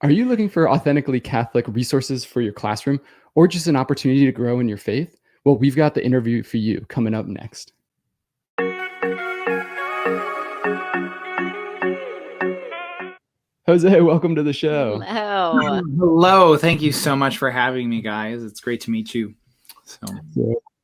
Are you looking for authentically Catholic resources for your classroom or just an opportunity to grow in your faith? Well, we've got the interview for you coming up next. Jose, welcome to the show. Hello. Hello. Thank you so much for having me, guys. It's great to meet you. So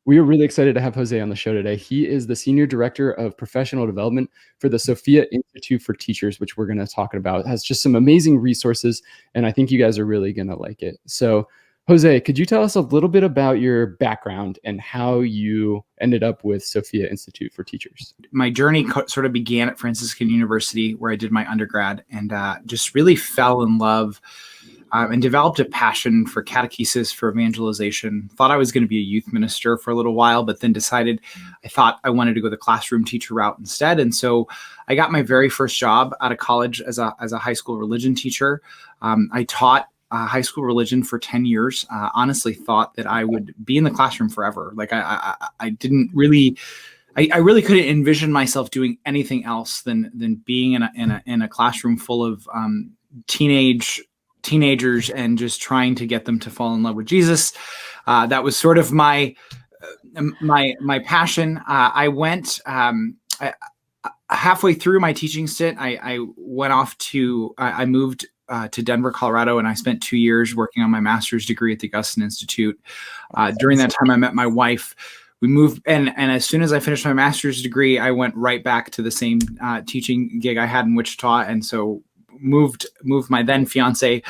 we are really excited to have Jose on the show today. He is the Senior Director of Professional Development for the Sophia Institute for Teachers, which we're going to talk about. It has just some amazing resources, and I think you guys are really going to like it. So, Jose, could you tell us a little bit about your background and how you ended up with Sophia Institute for Teachers? My journey sort of began at Franciscan University, where I did my undergrad, and just really fell in love and developed a passion for catechesis, for evangelization. Thought I was going to be a youth minister for a little while, but then decided I thought I wanted to go the classroom teacher route instead. And so I got my very first job out of college as a high school religion teacher. I taught high school religion for 10 years. Honestly thought that I would be in the classroom forever. Like I didn't really, I really couldn't envision myself doing anything else than being in a classroom full of teenagers and just trying to get them to fall in love with Jesus. That was sort of my passion. I went halfway through my teaching stint. I went off I moved to Denver, Colorado, and I spent 2 years working on my master's degree at the Augustine Institute. During that time, I met my wife. We moved, and as soon as I finished my master's degree, I went right back to the same teaching gig I had in Wichita, and so moved my then fiance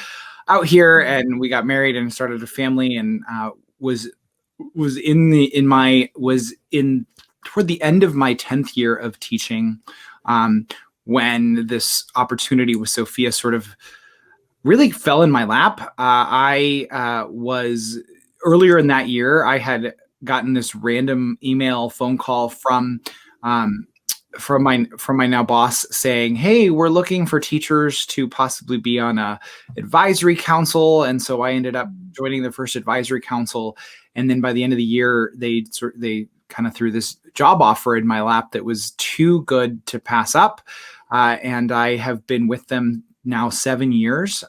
out here, and we got married and started a family, and was toward the end of my 10th year of teaching when this opportunity with Sophia sort of really fell in my lap. I was earlier in that year, I had gotten this random phone call from my now boss saying, "Hey, we're looking for teachers to possibly be on a advisory council." And so I ended up joining the first advisory council. And then by the end of the year, they kind of threw this job offer in my lap that was too good to pass up. And I have been with them now 7 years.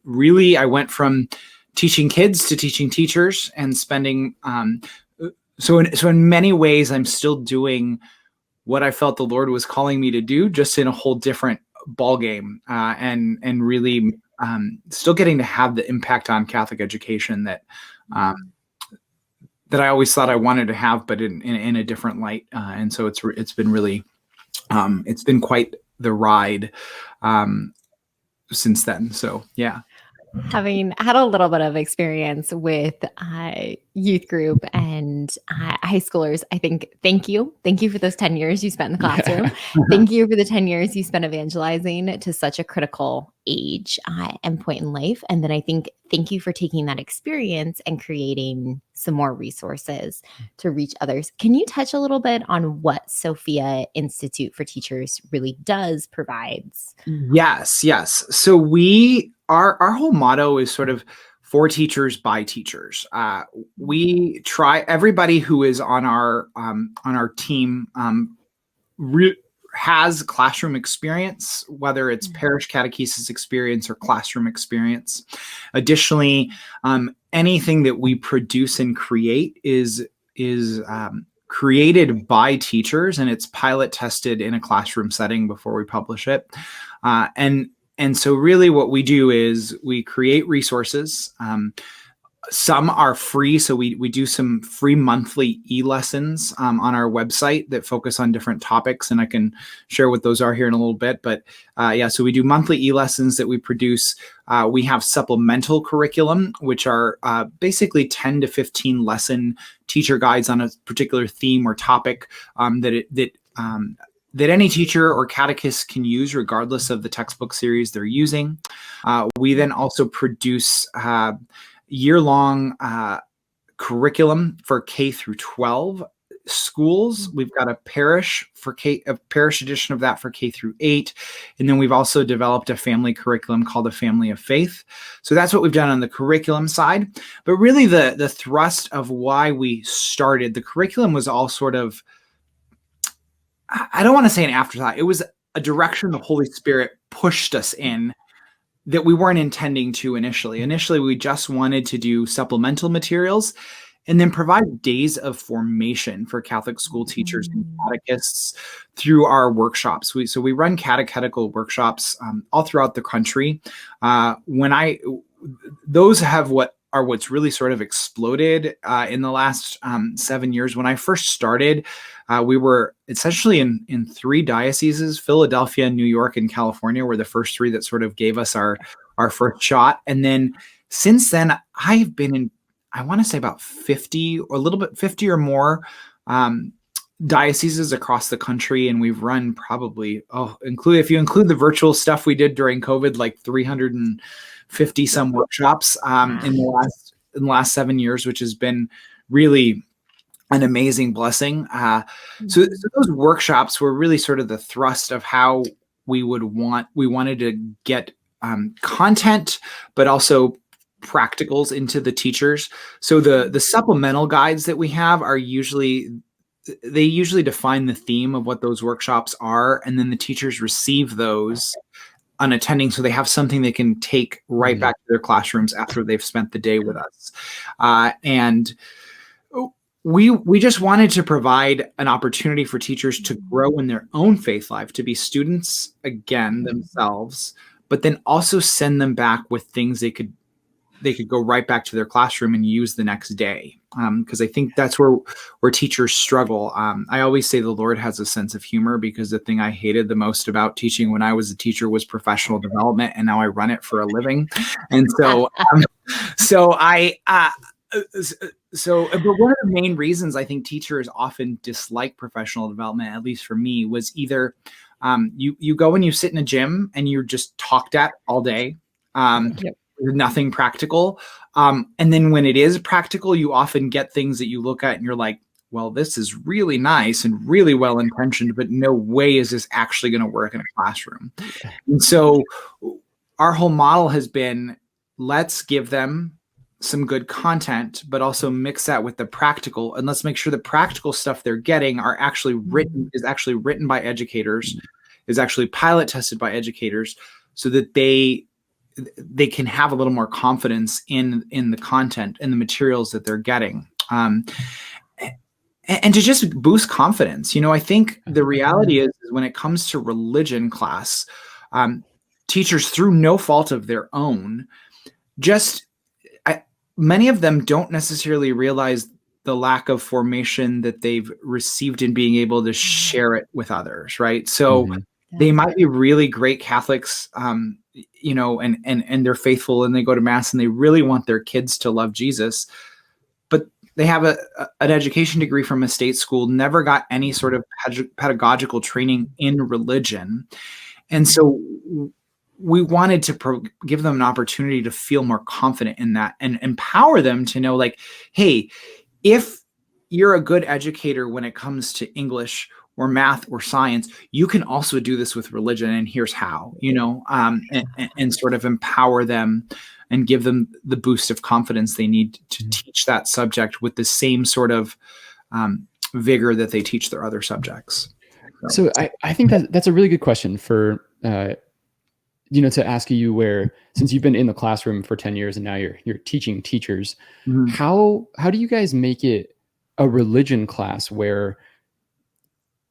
Really, I went from teaching kids to teaching teachers and spending, so in many ways, I'm still doing what I felt the Lord was calling me to do, just in a whole different ballgame, and really still getting to have the impact on Catholic education that I always thought I wanted to have, but in a different light. And so it's been really, it's been quite the ride since then. So yeah. Having had a little bit of experience with youth group and high schoolers, I think, thank you for those 10 years you spent in the classroom. Yeah. Thank you for the 10 years you spent evangelizing to such a critical age and point in life. And then I think, thank you for taking that experience and creating some more resources to reach others. Can you touch a little bit on what Sophia Institute for Teachers really provides? Yes. So our whole motto is sort of for teachers by teachers. We try, everybody who is on our team has classroom experience, whether it's parish catechesis experience or classroom experience. Additionally, anything that we produce and create is created by teachers, and it's pilot tested in a classroom setting before we publish it. And so really what we do is we create resources. Some are free. So we do some free monthly e-lessons on our website that focus on different topics. And I can share what those are here in a little bit. But so we do monthly e-lessons that we produce. We have supplemental curriculum, which are basically 10 to 15 lesson teacher guides on a particular theme or topic that any teacher or catechist can use regardless of the textbook series they're using. We then also produce year-long curriculum for K through 12 schools. We've got a parish edition of that for K through 8. And then we've also developed a family curriculum called the Family of Faith. So that's what we've done on the curriculum side. But really the thrust of why we started, the curriculum was all sort of, I don't want to say an afterthought. It was a direction the Holy Spirit pushed us in that we weren't intending to initially. Initially, we just wanted to do supplemental materials and then provide days of formation for Catholic school teachers and catechists through our workshops. So we run catechetical workshops all throughout the country. Those have what's really sort of exploded in the last 7 years. When I first started, we were essentially in 3 dioceses: Philadelphia, New York, and California were the first 3 that sort of gave us our first shot. And then since then, I've been in, I want to say about 50 or more dioceses across the country. And we've run probably, if you include the virtual stuff we did during COVID, like 350 some workshops in the last 7 years, which has been really an amazing blessing. So those workshops were really sort of the thrust of how we wanted to get content, but also practicals into the teachers. So the supplemental guides that we have are usually define the theme of what those workshops are, and then the teachers receive those unattending, so they have something they can take right back to their classrooms after they've spent the day with us. And we just wanted to provide an opportunity for teachers to grow in their own faith life, to be students again themselves, but then also send them back with things they could go right back to their classroom and use the next day. Because I think that's where teachers struggle. I always say the Lord has a sense of humor, because the thing I hated the most about teaching when I was a teacher was professional development, and now I run it for a living. And so, but one of the main reasons I think teachers often dislike professional development, at least for me, was either you go and you sit in a gym and you're just talked at all day. Nothing practical. And then when it is practical, you often get things that you look at and you're like, well, this is really nice and really well intentioned, but no way is this actually going to work in a classroom. And so our whole model has been, let's give them some good content, but also mix that with the practical, and let's make sure the practical stuff they're getting is actually written by educators, is actually pilot tested by educators, so that they can have a little more confidence in the content and the materials that they're getting. And to just boost confidence. I think the reality is when it comes to religion class, teachers, through no fault of their own, many of them don't necessarily realize the lack of formation that they've received in being able to share it with others, right? So they might be really great Catholics, and they're faithful and they go to Mass and they really want their kids to love Jesus, but they have an education degree from a state school, never got any sort of pedagogical training in religion. And so we wanted to give them an opportunity to feel more confident in that and empower them to know, like, hey, if you're a good educator when it comes to English or math or science, you can also do this with religion, and here's how, and sort of empower them and give them the boost of confidence they need to teach that subject with the same sort of vigor that they teach their other subjects. So I think that's a really good question for, to ask you, where, since you've been in the classroom for 10 years and now you're teaching teachers, how do you guys make it a religion class where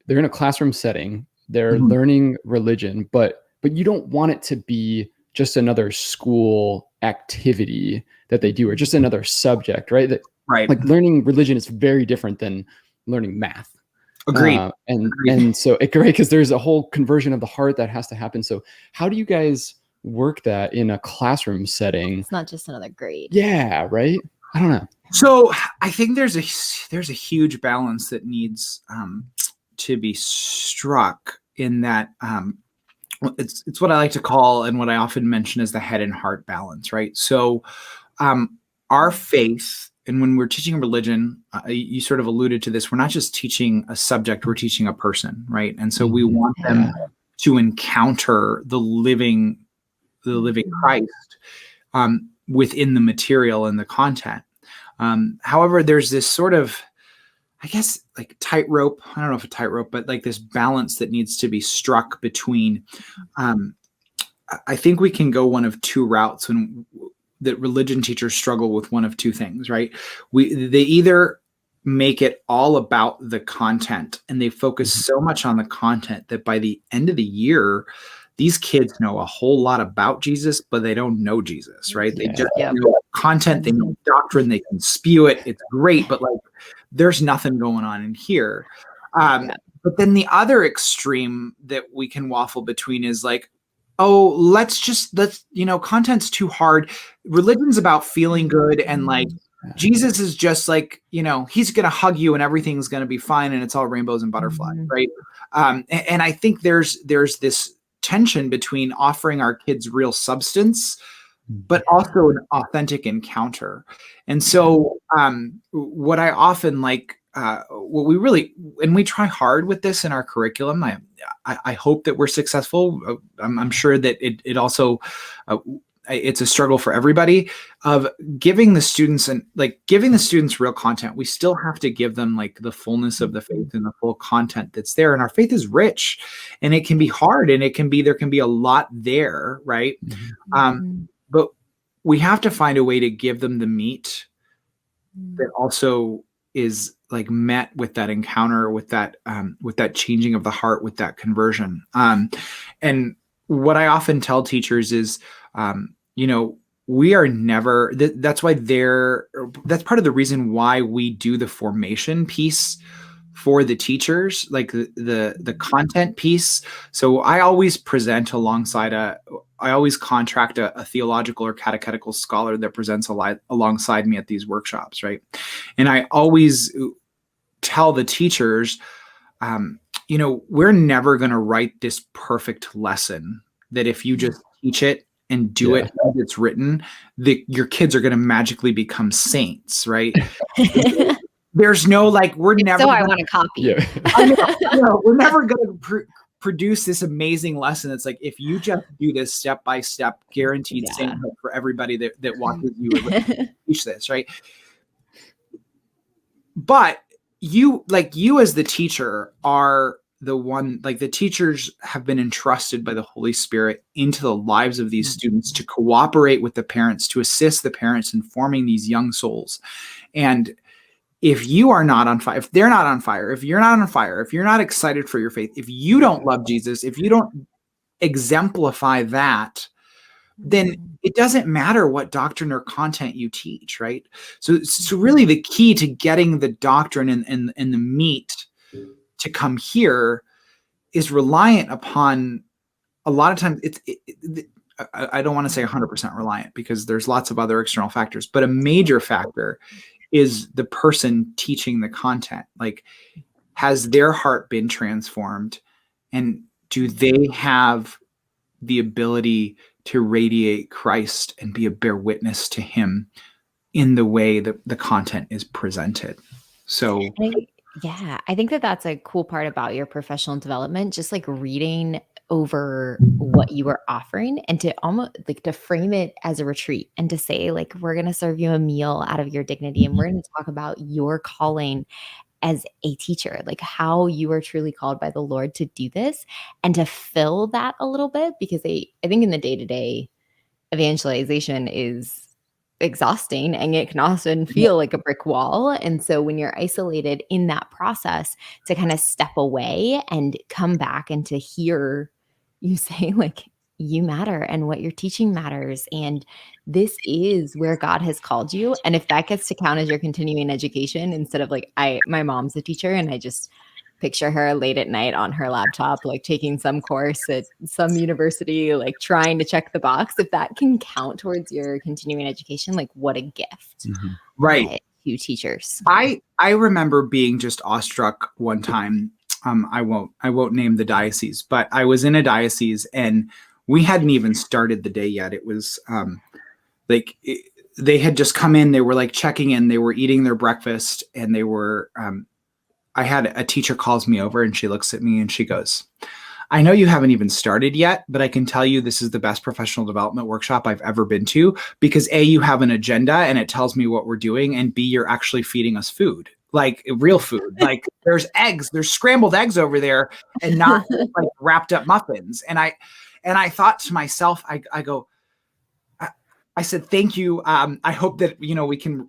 they're in a classroom setting, they're learning religion, but you don't want it to be just another school activity that they do, or just another subject, right? Right. Like, learning religion is very different than learning math. Agreed. And so great, because there's a whole conversion of the heart that has to happen. So how do you guys work that in a classroom setting? It's not just another grade. Yeah, right. I don't know. So I think there's a huge balance that needs to be struck in that. It's what I like to call, and what I often mention, as the head and heart balance, right? So our faith, and when we're teaching religion, you sort of alluded to this, we're not just teaching a subject, we're teaching a person, right? And so we want them to encounter the living Christ within the material and the content. However, there's this sort of, I guess, like tightrope. I don't know if a tightrope, but like this balance that needs to be struck between I think we can go one of two routes when that religion teachers struggle with one of two things, right? They either make it all about the content and they focus so much on the content that by the end of the year, these kids know a whole lot about Jesus, but they don't know Jesus, right? They just know content, they know doctrine, they can spew it. It's great, but like there's nothing going on in here. But then the other extreme that we can waffle between is like, oh, let's content's too hard. Religion's about feeling good, and like Jesus is just like, he's going to hug you and everything's going to be fine and it's all rainbows and butterflies, right? And I think there's this tension between offering our kids real substance, but also an authentic encounter. And so what I often like, what we really, and we try hard with this in our curriculum. I hope that we're successful. I'm sure that it also, it's a struggle for everybody of giving the students real content. We still have to give them like the fullness of the faith and the full content that's there. And our faith is rich and it can be hard and there can be a lot there. Right. But we have to find a way to give them the meat that also is like met with that encounter, with that changing of the heart, with that conversion. And what I often tell teachers is, we are never, that's part of the reason why we do the formation piece for the teachers, like the content piece. So I always present I always contract a theological or catechetical scholar that presents alongside me at these workshops, right? And I always tell the teachers, we're never going to write this perfect lesson that if you just teach it and do it as it's written, your kids are going to magically become saints, right? There's no we're never. So I want to copy. Yeah. We're never going to produce this amazing lesson. It's like if you just do this step by step, guaranteed sainthood for everybody that walks with you and teach this, right? But you as the teacher are the one, like the teachers have been entrusted by the Holy Spirit into the lives of these students to cooperate with the parents, to assist the parents in forming these young souls. And if you are not on fire, if they're not on fire, if you're not on fire, if you're not excited for your faith, if you don't love Jesus, if you don't exemplify that, then it doesn't matter what doctrine or content you teach, right? So really the key to getting the doctrine and the meat to come here is reliant upon, a lot of times I don't want to say 100% reliant because there's lots of other external factors, but a major factor is the person teaching the content. Like, has their heart been transformed, and do they have the ability to radiate Christ and bear witness to him in the way that the content is presented? So I think that that's a cool part about your professional development, just like reading over what you are offering and to almost like to frame it as a retreat and to say like, we're going to serve you a meal out of your dignity. And we're going to talk about your calling as a teacher, like how you are truly called by the Lord to do this and to fill that a little bit, because I think in the day-to-day evangelization is exhausting and it can often feel like a brick wall. And so when you're isolated in that process, to kind of step away and come back and to hear you say like, you matter and what you're teaching matters. And this is where God has called you. And if that gets to count as your continuing education, instead of like, my mom's a teacher and I just picture her late at night on her laptop, like taking some course at some university, like trying to check the box. If that can count towards your continuing education, like what a gift. Right. To teachers. I remember being just awestruck one time. I won't name the diocese, but I was in a diocese and we hadn't even started the day yet. It was they had just come in, they were like checking in, they were eating their breakfast, and they were I had a teacher calls me over and she looks at me and she goes, I know you haven't even started yet, but I can tell you this is the best professional development workshop I've ever been to, because A, you have an agenda and it tells me what we're doing, and B, you're actually feeding us food, like real food. Like there's scrambled eggs over there and not like wrapped up muffins. And I thought to myself, I said, thank you. I hope that, we can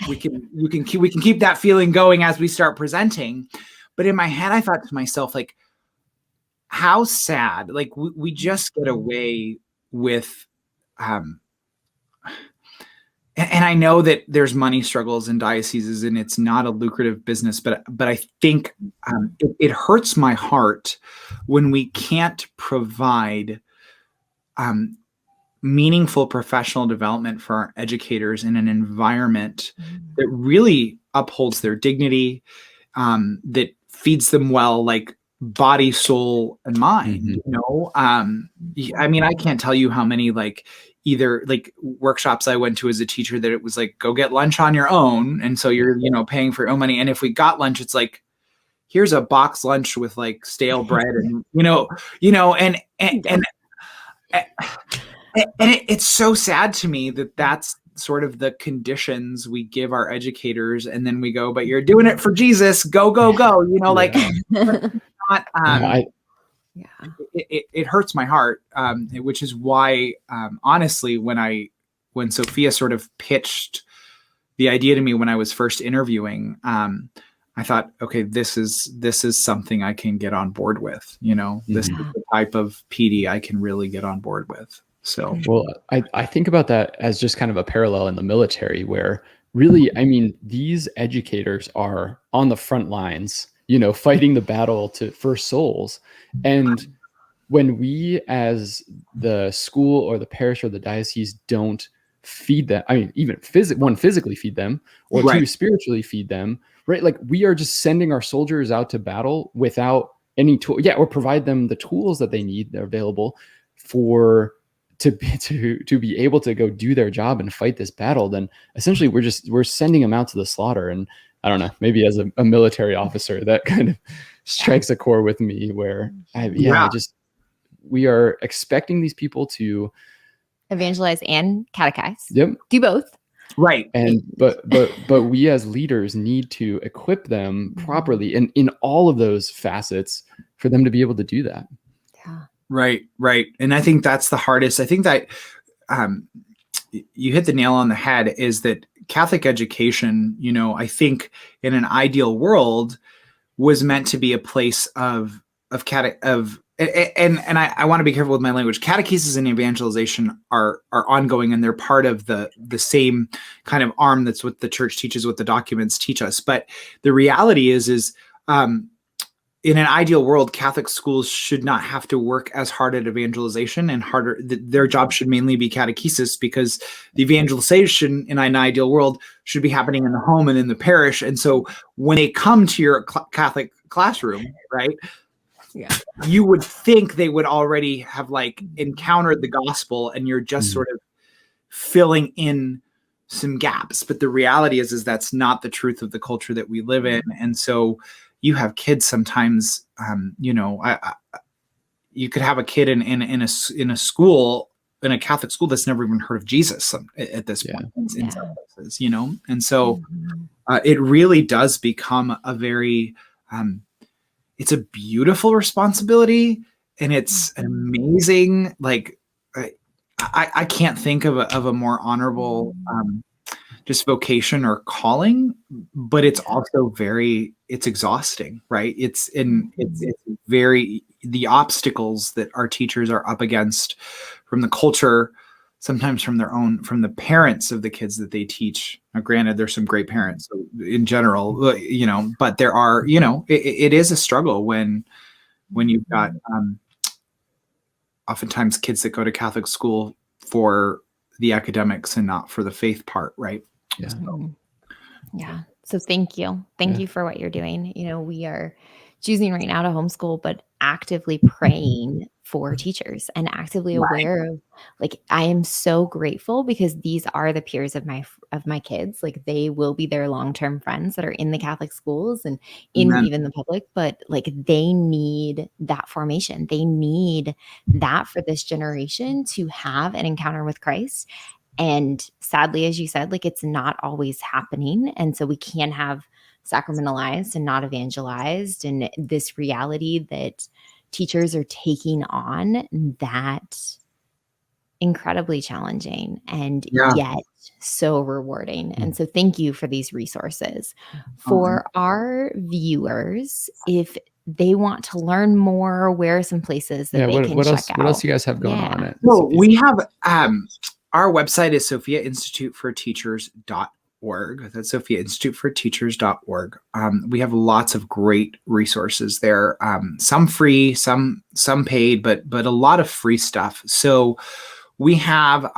keep that feeling going as we start presenting. But in my head, I thought to myself, like, how sad, like we just get away with, and I know that there's money struggles in dioceses and it's not a lucrative business, but I think it hurts my heart when we can't provide meaningful professional development for our educators in an environment that really upholds their dignity, that feeds them well, like body, soul, and mind. I mean, I can't tell you how many either workshops I went to as a teacher that it was like, go get lunch on your own. And so you're, paying for your own money. And if we got lunch, it's like, here's a box lunch with like stale bread and, it's so sad to me that that's sort of the conditions we give our educators. And then we go, but you're doing it for Jesus, go, it hurts my heart, which is why, honestly, when Sophia sort of pitched the idea to me when I was first interviewing, I thought, okay, this is something I can get on board with. This is the type of PD I can really get on board with. So, well, I think about that as just kind of a parallel in the military, where really, I mean, these educators are on the front lines, fighting the battle for souls. And when we as the school or the parish or the diocese don't feed them, I mean, even physically feed them, or two, spiritually feed them, right? Like, we are just sending our soldiers out to battle without any tool. Yeah. Or provide them the tools that they need, they're available to be able to go do their job and fight this battle. Then essentially we're sending them out to the slaughter. And I don't know, maybe as a military officer, that kind of strikes a chord with me, where we are expecting these people to evangelize and catechize. Yep. Do both. Right. And but we as leaders need to equip them properly in all of those facets for them to be able to do that. Yeah. Right. And I think that's the hardest. I think that you hit the nail on the head, is that Catholic education, I think in an ideal world was meant to be a place and I want to be careful with my language. Catechesis and evangelization are ongoing, and they're part of the same kind of arm that's what the church teaches, what the documents teach us. But the reality is in an ideal world, Catholic schools should not have to work as hard at evangelization and harder. Their job should mainly be catechesis, because the evangelization in an ideal world should be happening in the home and in the parish. And so when they come to your Catholic classroom, right, you would think they would already have encountered the gospel, and you're just sort of filling in some gaps. But the reality is that's not the truth of the culture that we live in. And so you have kids sometimes, you could have a kid in a school, in a Catholic school, that's never even heard of Jesus at this point in some places, And so it really does become a very, it's a beautiful responsibility, and it's an amazing, I can't think of a more honorable, just vocation or calling, but it's also it's exhausting, right? It's very, the obstacles that our teachers are up against from the culture, sometimes from the parents of the kids that they teach. Now, granted, there's some great parents in general, but there are, it is a struggle when you've got oftentimes kids that go to Catholic school for the academics and not for the faith part, right? So thank you. Thank you for what you're doing. We are choosing right now to homeschool, but actively praying for teachers and actively aware of, I am so grateful, because these are the peers of my kids. They will be their long-term friends that are in the Catholic schools and in even the public, but they need that formation. They need that for this generation to have an encounter with Christ. And sadly, as you said, it's not always happening. And so we can have sacramentalized and not evangelized. And this reality that teachers are taking on, that incredibly challenging and Yeah. yet so rewarding. And so thank you for these resources. For our viewers, if they want to learn more, where are some places that they can check out? What else do you guys have going on at Well, Sophia? we have our website is sophiainstituteforteachers.org. That's sophiainstituteforteachers.org. We have lots of great resources there. Some free, some paid, but a lot of free stuff. So we have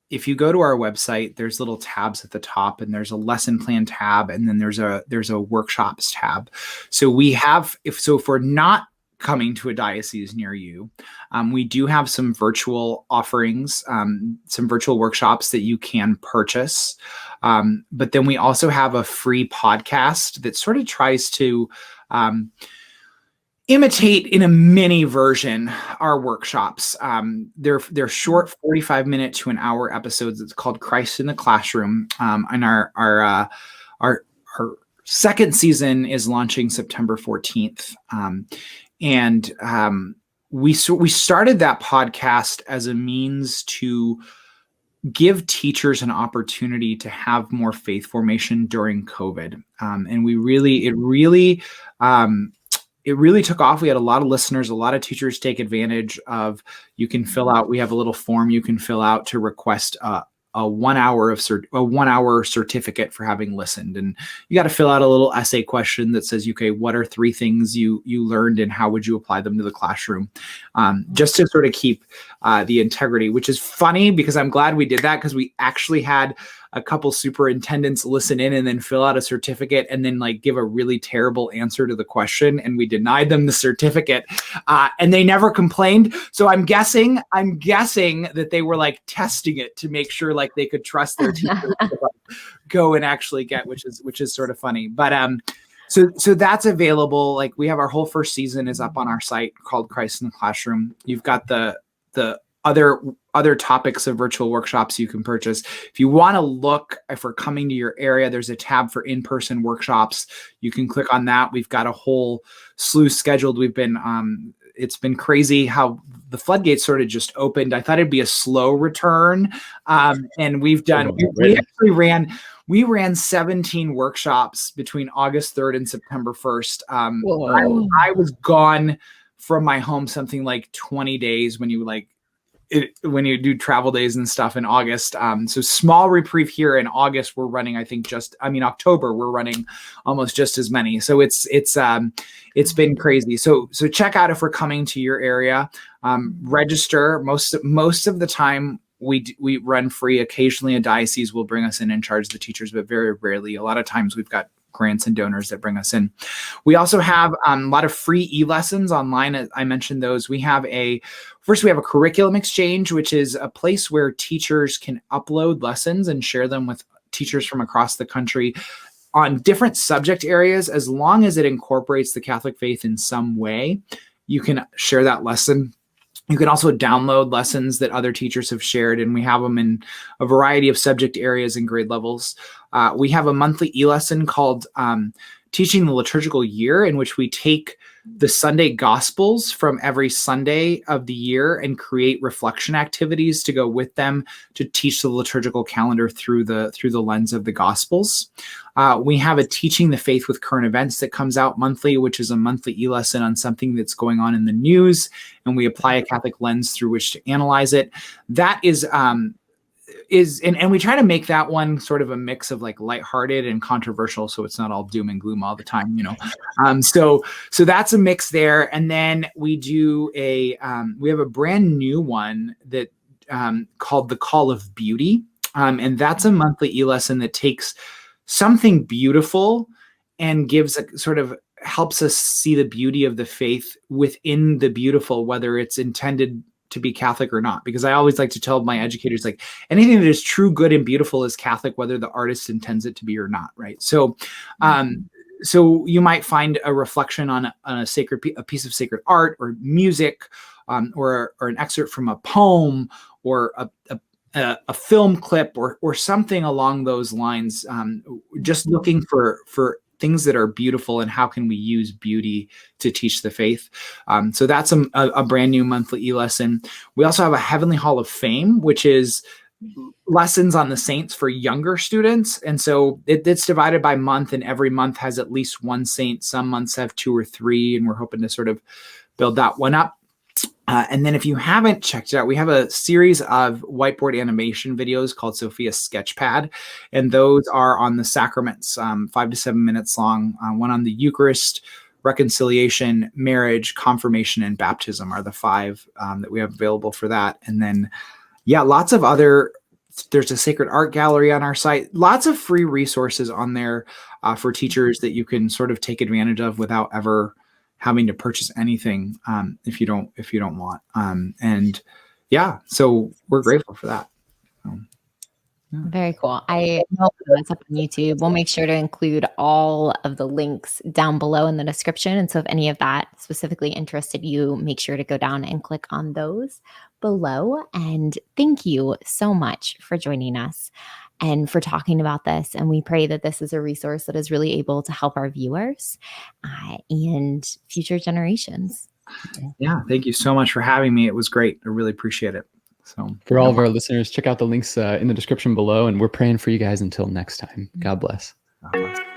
if you go to our website, there's little tabs at the top, and there's a lesson plan tab, and then there's a workshops tab. So we have, if we're not coming to a diocese near you, we do have some virtual offerings, some virtual workshops that you can purchase. But then we also have a free podcast that sort of tries to imitate in a mini version our workshops. They're short 45-minute to an hour episodes. It's called Christ in the Classroom. And our second season is launching September 14th. We started that podcast as a means to give teachers an opportunity to have more faith formation during COVID. And it really took off. We had a lot of listeners, a lot of teachers take advantage of, you can fill out, we have a little form you can fill out to request a 1 hour certificate for having listened. And you got to fill out a little essay question that says, okay, what are 3 things you learned and how would you apply them to the classroom? Just to sort of keep the integrity, which is funny because I'm glad we did that, because we actually had a couple superintendents listen in and then fill out a certificate and then like give a really terrible answer to the question, and we denied them the certificate, and they never complained. So I'm guessing that they were like testing it to make sure like they could trust their teachers to go and actually get, which is sort of funny. But so that's available. Like we have our whole first season is up on our site called Christ in the Classroom. You've got the other topics of virtual workshops you can purchase. If you want to look, if we're coming to your area, there's a tab for in-person workshops. You can click on that. We've got a whole slew scheduled. It's been crazy how the floodgates sort of just opened. I thought it'd be a slow return. And we ran 17 workshops between August 3rd and September 1st. I was gone from my home something like 20 days when you do travel days and stuff in August. So small reprieve here in August. We're running, October, we're running almost just as many. So it's been crazy. So check out if we're coming to your area, register. Most of the time we run free. Occasionally a diocese will bring us in and charge the teachers, but very rarely. A lot of times we've got grants and donors that bring us in. We also have a lot of free e-lessons online. I mentioned those. We have a curriculum exchange, which is a place where teachers can upload lessons and share them with teachers from across the country on different subject areas. As long as it incorporates the Catholic faith in some way, you can share that lesson. You can also download lessons that other teachers have shared, and we have them in a variety of subject areas and grade levels. We have a monthly e-lesson called Teaching the Liturgical Year, in which we take the Sunday Gospels from every Sunday of the year and create reflection activities to go with them to teach the liturgical calendar through the lens of the Gospels. We have a Teaching the Faith with Current Events that comes out monthly, which is a monthly e-lesson on something that's going on in the news, and we apply a Catholic lens through which to analyze it. That and we try to make that one sort of a mix of like lighthearted and controversial, so it's not all doom and gloom all the time, so that's a mix there. And then we do we have a brand new one that called The Call of Beauty, and that's a monthly e-lesson that takes something beautiful and gives a sort of helps us see the beauty of the faith within the beautiful, whether it's intended to be Catholic or not. Because I always like to tell my educators, like, anything that is true, good, and beautiful is Catholic, whether the artist intends it to be or not, right? So so you might find a reflection on a piece of sacred art or music, or an excerpt from a poem, or a film clip, or something along those lines, just looking for things that are beautiful and how can we use beauty to teach the faith. So that's a brand new monthly e-lesson. We also have a Heavenly Hall of Fame, which is lessons on the saints for younger students. And so it's divided by month, and every month has at least one saint. Some months have 2 or 3, and we're hoping to sort of build that one up. And then if you haven't checked it out, we have a series of whiteboard animation videos called Sophia Sketchpad. And those are on the sacraments, 5 to 7 minutes long. One on the Eucharist, reconciliation, marriage, confirmation, and baptism are the 5 that we have available for that. And then, yeah, lots of other, there's a sacred art gallery on our site, lots of free resources on there for teachers that you can sort of take advantage of without ever having to purchase anything if you don't want. And yeah, so we're grateful for that. Yeah. Very cool. I know that's up on YouTube. We'll make sure to include all of the links down below in the description. And so if any of that specifically interested you, make sure to go down and click on those below. And thank you so much for joining us and for talking about this. And we pray that this is a resource that is really able to help our viewers and future generations. Yeah, thank you so much for having me. It was great. I really appreciate it. So for all of our listeners, check out the links in the description below, and we're praying for you guys until next time. God bless. God bless.